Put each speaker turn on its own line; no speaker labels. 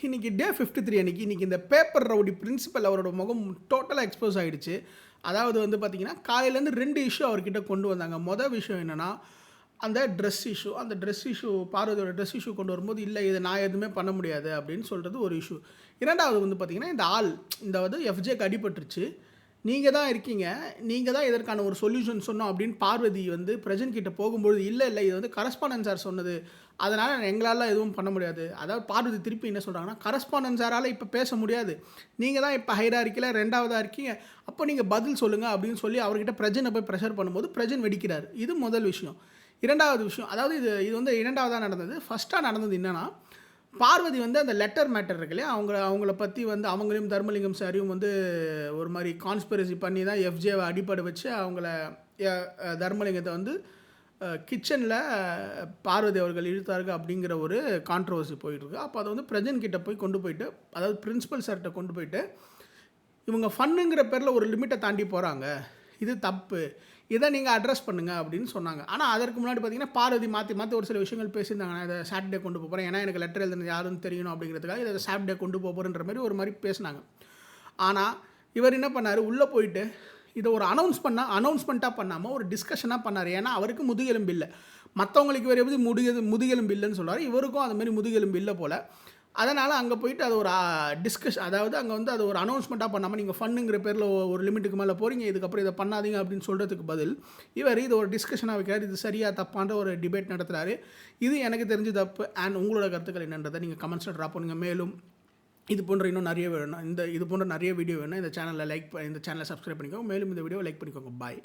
இன்றைக்கி டே 53 அன்றைக்கி இந்த பேப்பர் ரவுடி பிரின்சிபல் அவரோட முகம் டோட்டலாக எக்ஸ்போஸ் ஆகிடுச்சு. அதாவது வந்து பார்த்திங்கன்னா காலையிலேருந்து 2 இஷ்யூ அவர்கிட்ட கொண்டு வந்தாங்க. மொதல் விஷயம் என்னென்னா அந்த ட்ரெஸ் இஷ்யூ. அந்த ட்ரெஸ் இஷ்யூ பார்வதியோட ட்ரெஸ் இஷ்யூ கொண்டு வரும்போது இல்லை இதை நான் எதுவுமே பண்ண முடியாது அப்படின்னு சொல்கிறது ஒரு இஷ்யூ. இரண்டாவது வந்து பார்த்திங்கன்னா இந்த ஆள் இந்த வந்து எஃப்ஜேக்கு அடிபட்டுருச்சு, நீங்கள் தான் இருக்கீங்க, நீங்கள் தான் இதற்கான ஒரு சொல்யூஷன் சொன்னோம் அப்படின்னு பார்வதி வந்து பிரஜன் கிட்ட போகும்பொழுது இல்லை இது வந்து கரஸ்பாண்டன்ட் சார் சொன்னது, அதனால் எங்களால் எதுவும் பண்ண முடியாது. அதாவது பார்வதி திருப்பி என்ன சொல்கிறாங்கன்னா, கரஸ்பாண்டன்ட் சாரால் இப்போ பேச முடியாது, நீங்கள் தான் இப்போ ஹைரார்க்கியில் 2வதாக இருக்கீங்க, அப்போ நீங்கள் பதில் சொல்லுங்கள் அப்படின்னு சொல்லி அவர்கிட்ட பிரஜனை போய் ப்ரெஷர் பண்ணும்போது பிரஜன் வெடிக்கிறார். இது முதல் விஷயம். இரண்டாவது விஷயம், அதாவது இது வந்து இரண்டாவதாக நடந்தது. ஃபஸ்ட்டாக நடந்தது என்னென்னா, பார்வதி வந்து அந்த லெட்டர் மேட்டர் இருக்கு இல்லையா, அவங்கள பற்றி வந்து அவங்களையும் தர்மலிங்கம் சாரையும் வந்து ஒரு மாதிரி கான்ஸ்பிரசி பண்ணி தான் எஃப்ஜேவை அடிப்படை வச்சு அவங்கள தர்மலிங்கத்தை வந்து கிச்சனில் பார்வதி அவர்கள் இழுத்தார்கள் அப்படிங்கிற ஒரு கான்ட்ரவர்சி போயிட்டுருக்கு. அப்போ அதை வந்து பிரஜன் கிட்ட போய் கொண்டு போயிட்டு, அதாவது பிரின்சிபல் சார்கிட்ட கொண்டு போயிட்டு, இவங்க ஃபன்னுங்கிற பேரில் ஒரு லிமிட்டை தாண்டி போகிறாங்க, இது தப்பு, இதை நீங்கள் அட்ரஸ் பண்ணுங்கள் அப்படின்னு சொன்னாங்க. ஆனால் அதற்கு முன்னாடி பார்த்தீங்கன்னா பார்வதி மாற்றி ஒரு சில விஷயங்கள் பேசியிருந்தாங்க. நான் இதை சாட்டர்டே கொண்டு போகிறேன், ஏன்னா எனக்கு லெட்டர் எழுதுனது யாருன்னு தெரியணும் அப்படிங்கிறதுக்காக இதை சாட்டர்டே கொண்டு போகிறேன்ற மாதிரி ஒரு மாதிரி பேசினாங்க. ஆனால் இவர் என்ன பண்ணார், உள்ளே போயிட்டு இதை ஒரு அனௌன்ஸ்மெண்ட்டாக பண்ணாமல் ஒரு டிஸ்கஷனாக பண்ணார். ஏன்னா அவருக்கு முதுகெலும்பு இல்லை, மற்றவங்களுக்கு வேறு எப்படி முதுகெலும்பு இல்லைன்னு சொல்கிறார், இவருக்கும் அது மாதிரி முதுகெலும்பு இல்லை போல். அதனால் அங்கே போயிட்டு அது ஒரு அதாவது அங்கே வந்து அது ஒரு அனௌன்ஸ்மெண்ட்டாக பண்ணாமல் நீங்கள் ஃபன்னுங்கிற பேரில் ஒரு லிமிட்டுக்கு மேலே போகிறீங்க, இதுக்கப்புறம் இதை பண்ணாதீங்க அப்படின்னு சொல்கிறதுக்கு பதில் இவர் இது ஒரு டிஸ்கஷனாக வைக்கிறார். இது சரியாக தப்பான்ற ஒரு டிபேட் நடத்துகிறாரு. இது எனக்கு தெரிஞ்சு தப்பு. அண்ட் உங்களோட கருத்துக்கள் என்னன்றதை நீங்கள் கமெண்ட்ஸில் ட்ராப் பண்ணுங்கள். மேலும் இது போன்ற இன்னும் நிறைய வேணும், இது போன்ற நிறைய வீடியோ வேணும், இந்த சேனலை சப்ஸ்கிரைப் பண்ணிக்கோங்க. மேலும் இந்த வீடியோவை லைக் பண்ணிக்கோங்க. பாய்.